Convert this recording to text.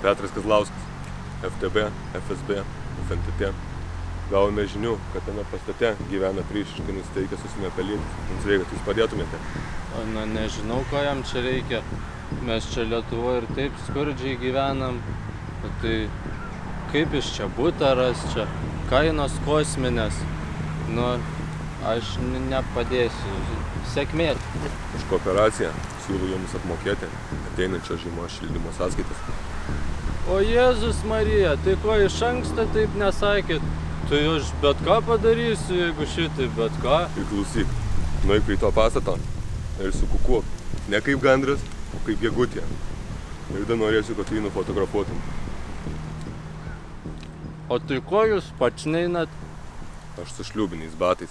Petras Kazlauskas, FTB, FSB, FNTT. Gavome žinių, kad tame pastate gyvena priešiškai nusiteikęs užsienio pilietis. Mums reikia, kad jūs padėtumėte. Na, nežinau, ko jam čia reikia. Mes čia Lietuvoje ir taip skurdžiai gyvenam. Tai kaip iš čia butą ras, čia kainos kosminės. Nu, aš nepadėsiu. Sėkmės. Už kooperaciją siūlau jums apmokėti ateinančio žiemos šildymo sąskaitas. O Jėzus Marija, tai ko iš anksto taip nesakėt? Tai aš bet ką padarysiu, jeigu šitai bet ką. Ir klausyk, nueik prie to pastato ir sukukuok. Ne kaip gandras, o kaip gegutė. Ir dar norėsiu, kad tu jį nufotografuotum. O tai ko jūs pats neinat? Aš su šliūbiniais batais.